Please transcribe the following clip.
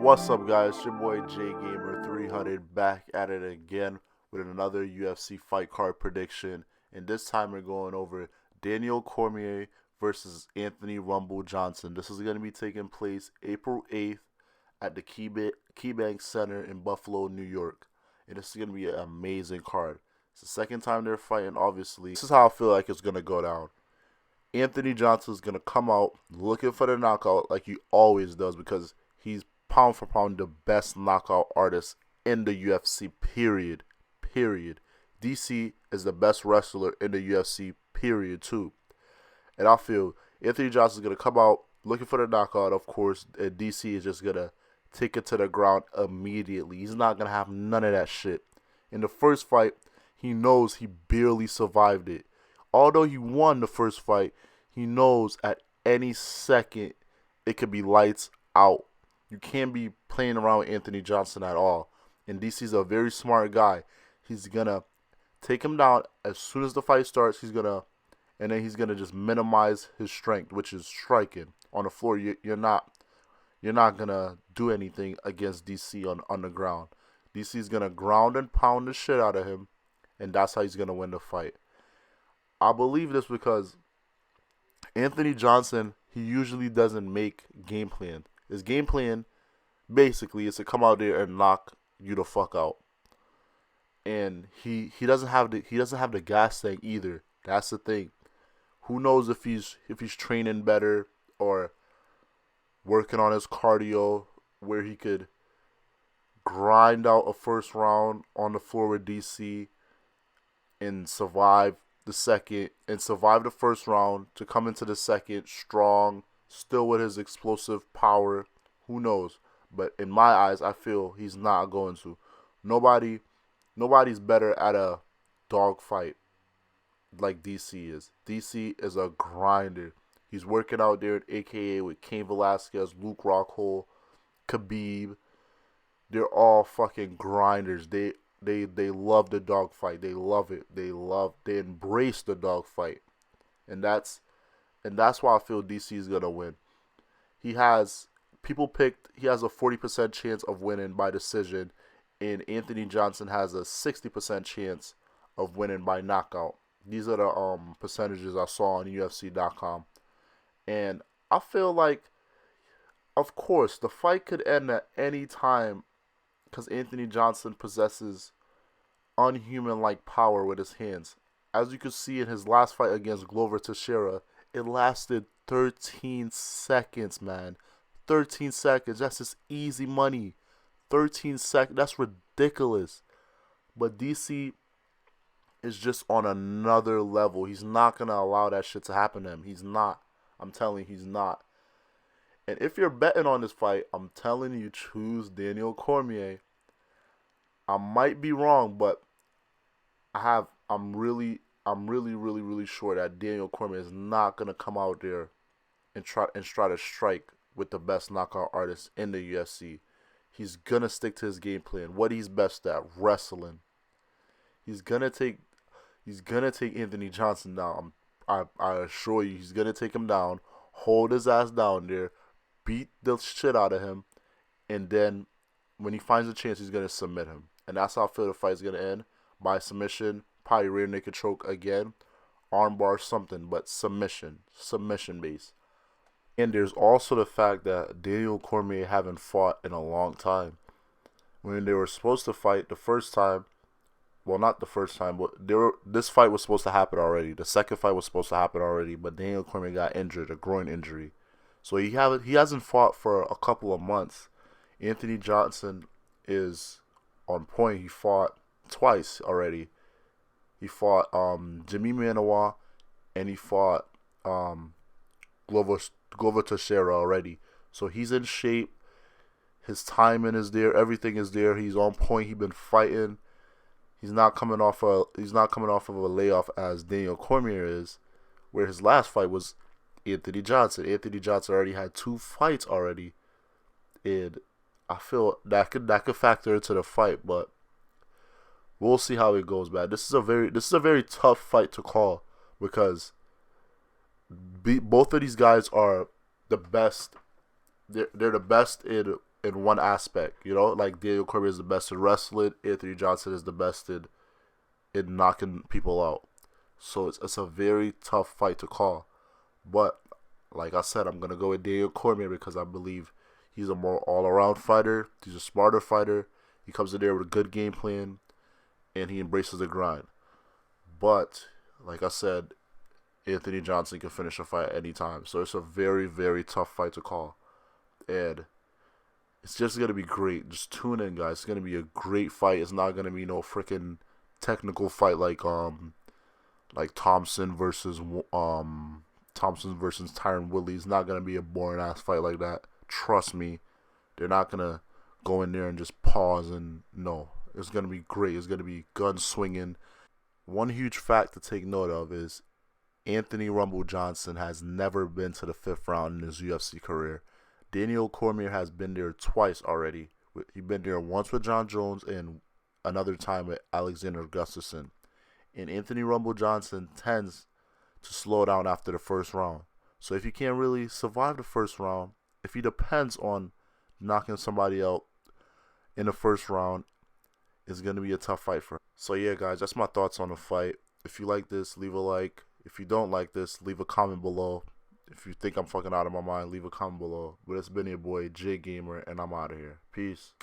What's up, guys? It's your boy J Gamer 300 back at it again with another UFC fight card prediction. And this time we're going over Daniel Cormier versus Anthony Rumble Johnson. This is going to be taking place April 8th at the KeyBank Center in Buffalo, New York. And this is going to be an amazing card. It's the second time they're fighting, obviously. This is how I feel like it's going to go down. Anthony Johnson is going to come out looking for the knockout like he always does because he's pound for pound the best knockout artist in the UFC, period. DC is the best wrestler in the UFC, period, too. And I feel Anthony Johnson is going to come out looking for the knockout, of course, and DC is just going to take it to the ground immediately. He's not going to have none of that shit. In the first fight, he knows he barely survived it. Although he won the first fight, he knows at any second it could be lights out. You can't be playing around with Anthony Johnson at all. And DC's a very smart guy. He's going to take him down as soon as the fight starts. He's going to just minimize his strength, which is striking. On the floor, you're not going to do anything against DC on the ground. DC's going to ground and pound the shit out of him, and that's how he's going to win the fight. I believe this because Anthony Johnson, he usually doesn't make game plan. His game plan, basically, is to come out there and knock you the fuck out. And he doesn't have the gas tank either. That's the thing. Who knows if he's training better or working on his cardio where he could grind out a first round on the floor with DC and survive the second and survive the first round to come into the second strong, still with his explosive power. Who knows? But in my eyes, I feel he's not going to. Nobody's better at a dog fight like DC is. DC is a grinder. He's working out there at AKA with Cain Velasquez, Luke Rockhold, Khabib. They're all fucking grinders. They love the dog fight. They love it. They embrace the dog fight. And that's why I feel DC is gonna win. He has a 40% chance of winning by decision, and Anthony Johnson has a 60% chance of winning by knockout. These are the percentages I saw on UFC.com. And I feel like, of course, the fight could end at any time because Anthony Johnson possesses unhuman-like power with his hands. As you could see in his last fight against Glover Teixeira, it lasted 13 seconds, man. 13 seconds. That's just easy money. 13 seconds. That's ridiculous. But DC is just on another level. He's not going to allow that shit to happen to him. He's not. I'm telling you, he's not. And if you're betting on this fight, I'm telling you, choose Daniel Cormier. I might be wrong, but I'm really sure that Daniel Cormier is not gonna come out there and try to strike with the best knockout artist in the UFC. He's gonna stick to his game plan. What he's best at, wrestling. He's gonna take Anthony Johnson down. I assure you, he's gonna take him down, hold his ass down there, beat the shit out of him, and then when he finds a chance, he's gonna submit him. And that's how I feel the fight's gonna end, by submission, probably rear naked choke again, armbar, something, but submission base. And there's also the fact that Daniel Cormier haven't fought in a long time. When they were supposed to fight the first time, well, not the first time, but this fight was supposed to happen already. The second fight was supposed to happen already, but Daniel Cormier got injured, a groin injury. So he hasn't fought for a couple of months. Anthony Johnson is on point. He fought twice already. He fought Jimmy Manuwa, and he fought Glover Teixeira already. So he's in shape. His timing is there. Everything is there. He's on point. He's been fighting. He's not coming off of a layoff as Daniel Cormier is, where his last fight was Anthony Johnson. Anthony Johnson already had 2 fights already, and I feel that could factor into the fight, but we'll see how it goes, man. This is a very tough fight to call because both of these guys are the best. They're the best in in one aspect. You know, like Daniel Cormier is the best in wrestling. Anthony Johnson is the best in knocking people out. So it's a very tough fight to call. But like I said, I'm gonna go with Daniel Cormier because I believe he's a more all-around fighter. He's a smarter fighter. He comes in there with a good game plan, and he embraces the grind. But like I said, Anthony Johnson can finish a fight at any time. So it's a very, very tough fight to call. And it's just going to be great. Just tune in, guys. It's going to be a great fight. It's not going to be no freaking technical fight like Thompson versus Tyron Woodley. It's not going to be a boring ass fight like that. Trust me. They're not going to go in there and just pause and no. It's going to be great. It's going to be gun swinging. One huge fact to take note of is Anthony Rumble Johnson has never been to the 5th round in his UFC career. Daniel Cormier has been there twice already. He's been there once with John Jones and another time with Alexander Gustafsson. And Anthony Rumble Johnson tends to slow down after the first round. So if he can't really survive the first round, if he depends on knocking somebody out in the first round, it's going to be a tough fight for him. So yeah, guys, that's my thoughts on the fight. If you like this, leave a like. If you don't like this, leave a comment below. If you think I'm fucking out of my mind, leave a comment below. But it's been your boy, J Gamer, and I'm out of here. Peace.